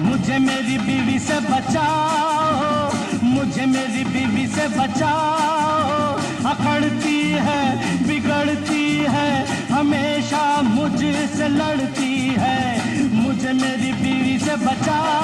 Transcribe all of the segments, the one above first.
मुझे मेरी बीवी से बचाओ, मुझे मेरी बीवी से बचाओ, अकड़ती है बिगड़ती है हमेशा मुझसे लड़ती है, मुझे मेरी बीवी से बचाओ।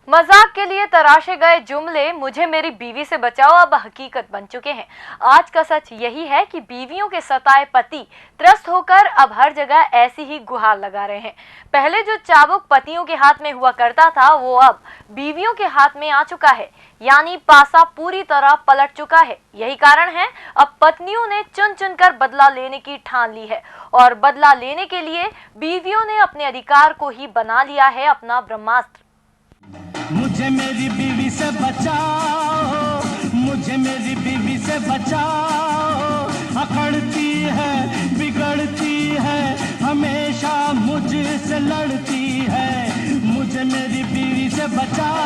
मजाक के लिए तराशे गए जुमले मुझे मेरी बीवी से बचाओ अब हकीकत बन चुके हैं। आज का सच यही है कि बीवियों के सताए पति त्रस्त होकर अब हर जगह ऐसी ही गुहार लगा रहे हैं। पहले जो चाबुक पतियों के हाथ में हुआ करता था वो अब बीवियों के हाथ में आ चुका है, यानी पासा पूरी तरह पलट चुका है। यही कारण है अब पत्नियों ने चुन चुनकर बदला लेने की ठान ली है और बदला लेने के लिए बीवियों ने अपने अधिकार को ही बना लिया है अपना ब्रह्मास्त्र। मुझे मेरी बीवी से बचाओ, मुझे मेरी बीवी से बचाओ, अकड़ती है बिगड़ती है हमेशा मुझसे लड़ती है, मुझे मेरी बीवी से बचाओ।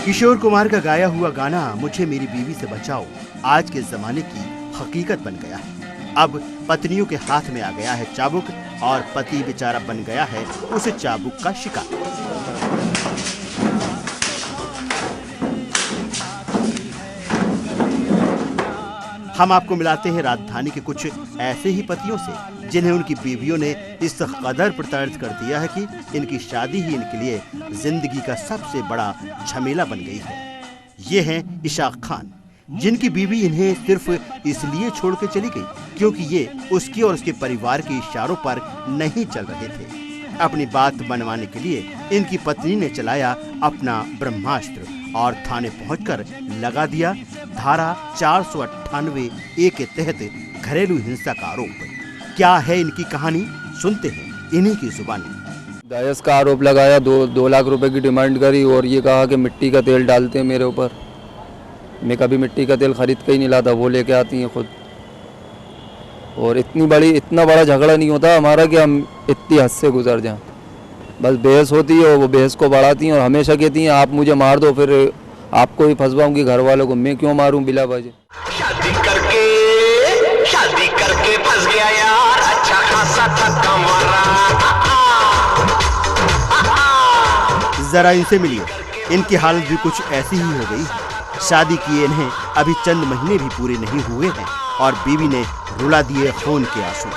किशोर कुमार का गाया हुआ गाना मुझे मेरी बीवी से बचाओ आज के जमाने की हकीकत बन गया है। अब पत्नियों के हाथ में आ गया है चाबुक और पति बेचारा बन गया है उस चाबुक का शिकार। हम आपको मिलाते हैं राजधानी के कुछ ऐसे ही पतियों से जिन्हें उनकी बीवियों ने इस कदर प्रताड़ित कर दिया है कि इनकी शादी ही इनके लिए जिंदगी का सबसे बड़ा झमेला बन गई है। ये हैं इशाक खान, जिनकी बीवी इन्हें सिर्फ इसलिए छोड़ के चली गई क्योंकि ये उसके और उसके परिवार के इशारों पर नहीं चल रहे थे। अपनी बात मनवाने के लिए इनकी पत्नी ने चलाया अपना ब्रह्मास्त्र और थाने पहुंचकर लगा दिया धारा 498 ए के तहत घरेलू हिंसा का आरोप। क्या है इनकी कहानी, सुनते हैं इन्हीं की जुबानी। दहेज का आरोप लगाया, 2 लाख रुपए की डिमांड करी और ये कहा कि मिट्टी का तेल डालते हैं मेरे ऊपर। मैं कभी मिट्टी का तेल खरीद के ही नहीं लाता, वो लेके आती हैं खुद। और इतना बड़ा झगड़ा नहीं होता हमारा कि हम इतनी हद से गुजर जाएं। बस बहस होती है और वो बहस को बढ़ाती हैं और हमेशा कहती हैं आप मुझे मार दो, फिर आपको ही फंसवाऊंगी घर वालों को। मैं क्यों मारूं बिला वजह? शादी करके फंस गया यार, अच्छा खासा थका मारा। जरा इनसे मिलिए, इनकी हालत भी कुछ ऐसी ही हो गई। शादी किए इन्हें अभी चंद महीने भी पूरे नहीं हुए हैं और बीवी ने रुला दिए खून के आंसू।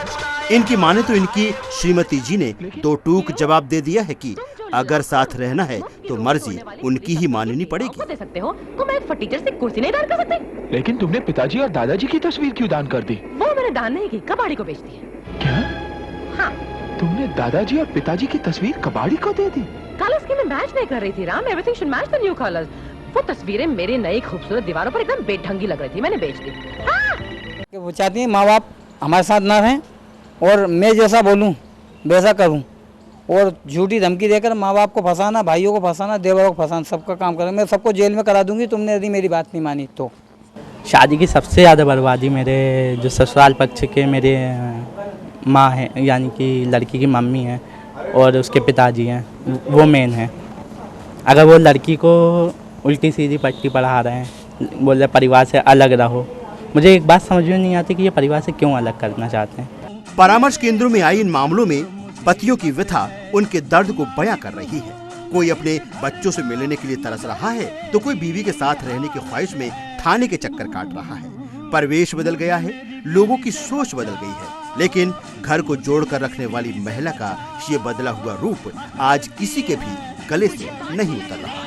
इनकी माने तो इनकी श्रीमती जी ने 2 टूक जवाब दे दिया है कि अगर साथ रहना है तो मर्जी उनकी ही माननी पड़ेगी। दे सकते हो तो मैं फर्नीचर से कुर्सी नहीं दान कर सकते। लेकिन तुमने पिताजी और दादाजी की तस्वीर क्यों दान कर दी? वो मैंने दान नहीं की, कबाड़ी को बेच दी है। क्या? हाँ। तुमने दादाजी और पिताजी की तस्वीर कबाड़ी को दे दी? कलर्स की मैं मैच नहीं कर रही थी Ram, everything should match the new colours. वो तस्वीरें मेरी नई खूबसूरत दीवारों पर एकदम बेढंगी लग रही थी, मैंने बेच दी। हाँ। वो चाहती है माँ बाप हमारे साथ ना रहें और मैं जैसा बोलूँ वैसा करूँ और झूठी धमकी देकर माँ बाप को फंसाना, भाइयों को फंसाना, देवरों को फंसाना, सबका काम करें। मैं सबको जेल में करा दूंगी तुमने यदि मेरी बात नहीं मानी तो। शादी की सबसे ज़्यादा बर्बादी मेरे जो ससुराल पक्ष के मेरे माँ हैं, यानी कि लड़की की मम्मी हैं और उसके पिताजी हैं, वो मेन हैं। अगर वो लड़की को उल्टी सीधी पट्टी पढ़ा रहे हैं, बोल रहे परिवार से अलग रहो, मुझे एक बात समझ में नहीं आती कि ये परिवार से क्यों अलग करना चाहते हैं। परामर्श केंद्रों में आई इन मामलों में पतियों की व्यथा उनके दर्द को बयां कर रही है। कोई अपने बच्चों से मिलने के लिए तरस रहा है तो कोई बीवी के साथ रहने की ख्वाहिश में थाने के चक्कर काट रहा है। परिवेश बदल गया है, लोगों की सोच बदल गई है, लेकिन घर को जोड़कर रखने वाली महिला का ये बदला हुआ रूप आज किसी के भी गले से नहीं उतर रहा है।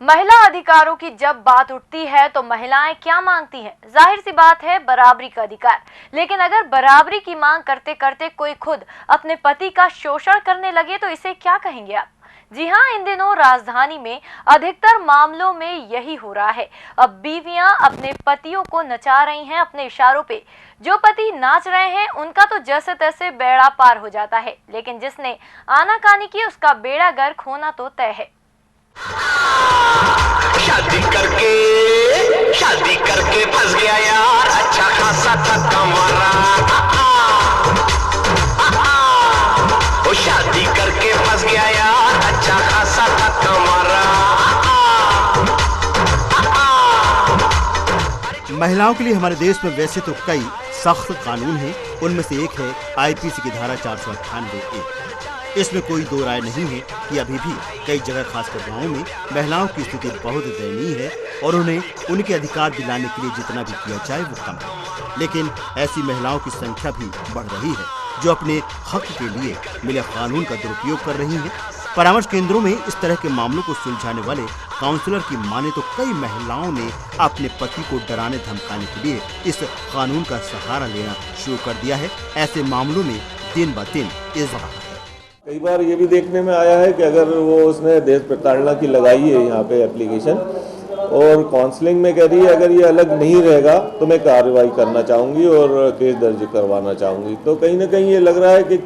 महिला अधिकारों की जब बात उठती है तो महिलाएं क्या मांगती हैं? जाहिर सी बात है बराबरी का अधिकार। लेकिन अगर बराबरी की मांग करते करते कोई खुद अपने पति का शोषण करने लगे तो इसे क्या कहेंगे आप? जी हां, इन दिनों राजधानी में अधिकतर मामलों में यही हो रहा है। अब बीवियां अपने पतियों को नचा रही हैं अपने इशारों पे। जो पति नाच रहे हैं उनका तो जैसे तैसे बेड़ा पार हो जाता है, लेकिन जिसने आनाकानी की उसका बेड़ा गर्क होना तो तय है। शादी करके फंस गया यार, अच्छा खासा थका मारा। ओ शादी करके फंस गया यार, अच्छा खासा महिलाओं के लिए हमारे देश में वैसे तो कई सख्त कानून हैं। उनमें से एक है आईपीसी की धारा 498A। इसमें कोई दो राय नहीं है कि अभी भी कई जगह खासकर गाँवों में महिलाओं की स्थिति बहुत दयनीय है और उन्हें उनके अधिकार दिलाने के लिए जितना भी किया जाए वो कम है। लेकिन ऐसी महिलाओं की संख्या भी बढ़ रही है जो अपने हक के लिए मिले कानून का दुरुपयोग कर रही हैं। परामर्श केंद्रों में इस तरह के मामलों को सुलझाने वाले काउंसलर की माने तो कई महिलाओं ने अपने पति को डराने धमकाने के लिए इस कानून का सहारा लेना शुरू कर दिया है। ऐसे मामलों में दिन ब दिन इजाफा है। कई बार ये भी देखने में आया है कि अगर वो उसने दहेज प्रताड़ना की लगाई है यहाँ पे एप्लीकेशन और काउंसलिंग में कह रही है अगर ये अलग नहीं रहेगा तो मैं कार्रवाई करना चाहूँगी और केस दर्ज करवाना चाहूँगी, तो कहीं ना कहीं ये लग रहा है कि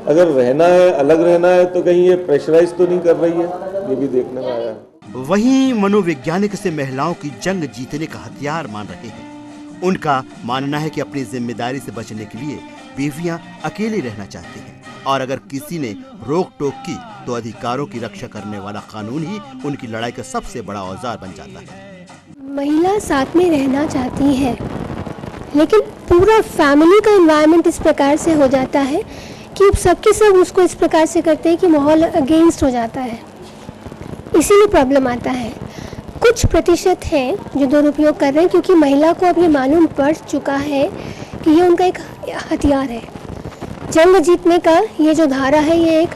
अगर रहना है, अलग रहना है तो कहीं ये प्रेशराइज तो नहीं कर रही है, ये भी देखने में आया है। वहीं मनोवैज्ञानिक से महिलाओं की जंग जीतने का हथियार मान रहे हैं। उनका मानना है कि अपनी जिम्मेदारी से बचने के लिए बीवियां अकेली रहना चाहती हैं और अगर किसी ने रोक टोक की तो अधिकारों की रक्षा करने वाला कानून ही उनकी लड़ाई का सबसे बड़ा औजार बन जाता है। महिला साथ में रहना चाहती है लेकिन पूरा फैमिली का एनवायरनमेंट इस प्रकार से हो जाता है कि सबके सब उसको इस प्रकार से करते हैं कि माहौल अगेंस्ट हो जाता है, इसीलिए प्रॉब्लम आता है। कुछ प्रतिशत हैं जो दुरुपयोग कर रहे हैं क्योंकि महिला को अब ये मालूम पड़ चुका है कि ये उनका एक हथियार है। जंग जीतने का ये जो धारा है ये एक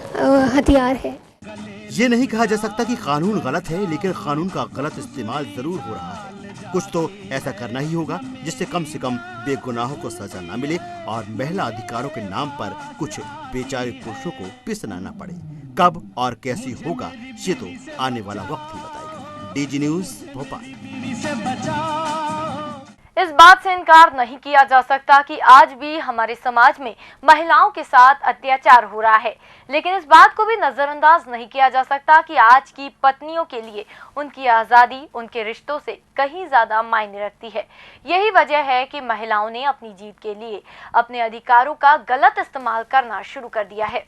हथियार है। ये नहीं कहा जा सकता कि कानून गलत है, लेकिन कानून का गलत इस्तेमाल जरूर हो रहा है। कुछ तो ऐसा करना ही होगा जिससे कम से कम बेगुनाहों को सजा न मिले और महिला अधिकारों के नाम पर कुछ बेचारे पुरुषों को पिसना न पड़े। कब और कैसी होगा ये तो आने वाला वक्त ही बताएगा। DG news Bhopal. इस बात से इनकार नहीं किया जा सकता कि आज भी हमारे समाज में महिलाओं के साथ अत्याचार हो रहा है, लेकिन इस बात को भी नजरअंदाज नहीं किया जा सकता कि आज की पत्नियों के लिए उनकी आज़ादी उनके रिश्तों से कहीं ज्यादा मायने रखती है। यही वजह है कि महिलाओं ने अपनी जीत के लिए अपने अधिकारों का गलत इस्तेमाल करना शुरू कर दिया है।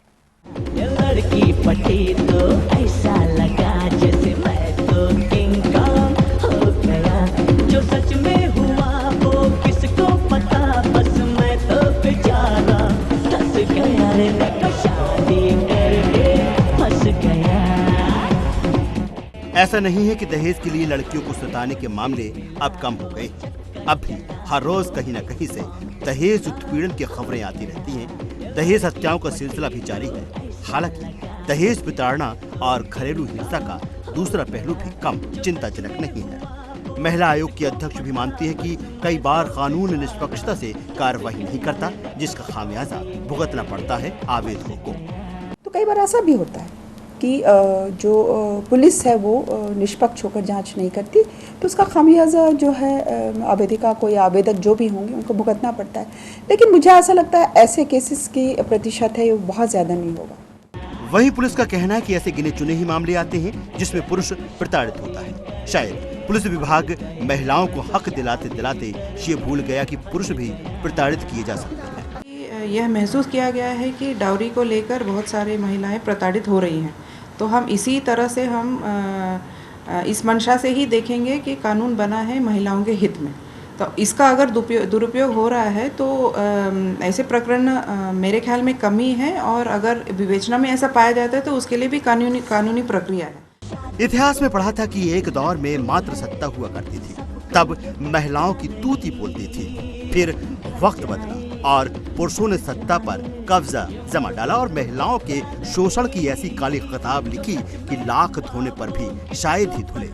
लड़की पटी तो ऐसा लगा जैसे मैं तो किंग कॉन्ग हो गया, जो सच में हुआ वो किसको पता, बस मैं तो बेचारा फंस गया रे, शादी करके फंस गया। ऐसा नहीं है कि दहेज के लिए लड़कियों को सताने के मामले अब कम हो गए। अब भी हर रोज कहीं न कहीं से दहेज उत्पीड़न की खबरें आती रहती हैं। दहेज हत्याओं का सिलसिला भी जारी है। हालांकि दहेज प्रताड़ना और घरेलू हिंसा का दूसरा पहलू भी कम चिंताजनक नहीं है। महिला आयोग की अध्यक्ष भी मानती है कि कई बार कानून निष्पक्षता से कार्रवाई नहीं करता, जिसका खामियाजा भुगतना पड़ता है आवेदकों को। तो कई बार ऐसा भी होता है कि जो पुलिस है वो निष्पक्ष होकर जांच नहीं करती, तो उसका खामियाजा जो है आवेदिका को या आवेदक जो भी होंगे उनको भुगतना पड़ता है। लेकिन मुझे ऐसा लगता है ऐसे केसेस की प्रतिशत है वो बहुत ज़्यादा नहीं होगा। वही पुलिस का कहना है कि ऐसे गिने चुने ही मामले आते हैं जिसमें पुरुष प्रताड़ित होता है। शायद पुलिस विभाग महिलाओं को हक दिलाते दिलाते ये भूल गया कि पुरुष भी प्रताड़ित किए जा सकते हैं। यह महसूस किया गया है कि डाउरी को लेकर बहुत सारी महिलाएं प्रताड़ित हो रही हैं, तो हम इसी तरह से हम इस मंशा से ही देखेंगे कि कानून बना है महिलाओं के हित में। तो इसका अगर दुरुपयोग हो रहा है तो ऐसे प्रकरण मेरे ख्याल में कमी है, और अगर विवेचना में ऐसा पाया जाता है तो उसके लिए भी कानूनी प्रक्रिया है। इतिहास में पढ़ा था कि एक दौर में मात्र सत्ता हुआ करती थी, तब महिलाओं की तूती बोलती थी। फिर वक्त बदला और पुरुषों ने सत्ता पर कब्जा जमा डाला और महिलाओं के शोषण की ऐसी काली किताब लिखी कि लाख धोने पर भी शायद ही धुले।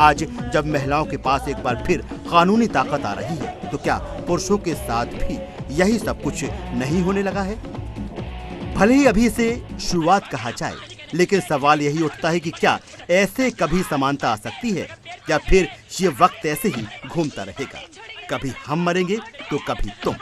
आज जब महिलाओं के पास एक बार फिर कानूनी ताकत आ रही है, तो क्या पुरुषों के साथ भी यही सब कुछ नहीं होने लगा है? भले ही अभी इसे शुरुआत कहा जाए, लेकिन सवाल यही उठता है कि क्या ऐसे कभी समानता आ सकती है, या फिर ये वक्त ऐसे ही घूमता रहेगा? कभी हम मरेंगे तो कभी तुम।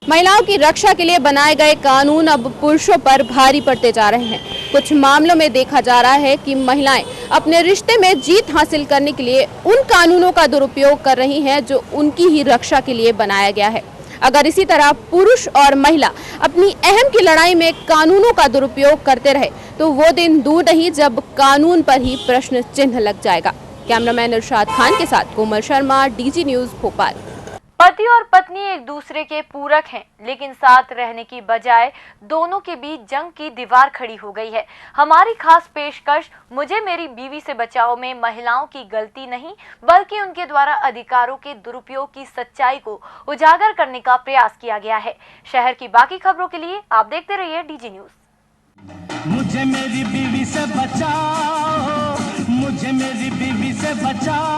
महिलाओं की रक्षा के लिए बनाए गए कानून अब पुरुषों पर भारी पड़ते जा रहे हैं। कुछ मामलों में देखा जा रहा है कि महिलाएं अपने रिश्ते में जीत हासिल करने के लिए उन कानूनों का दुरुपयोग कर रही हैं जो उनकी ही रक्षा के लिए बनाया गया है। अगर इसी तरह पुरुष और महिला अपनी अहम की लड़ाई में कानूनों का दुरुपयोग करते रहे तो वो दिन दूर नहीं जब कानून पर ही प्रश्न चिन्ह लग जाएगा। कैमरामैन इरशाद खान के साथ कोमल शर्मा, डीजी न्यूज़, भोपाल। पति और पत्नी एक दूसरे के पूरक हैं, लेकिन साथ रहने की बजाय दोनों के बीच जंग की दीवार खड़ी हो गई है। हमारी खास पेशकश मुझे मेरी बीवी से बचाओ में महिलाओं की गलती नहीं बल्कि उनके द्वारा अधिकारों के दुरुपयोग की सच्चाई को उजागर करने का प्रयास किया गया है। शहर की बाकी खबरों के लिए आप देखते रहिए डीजी न्यूज़। मुझे मेरी बीवी से बचाओ, मुझे मेरी बीवी से बचाओ।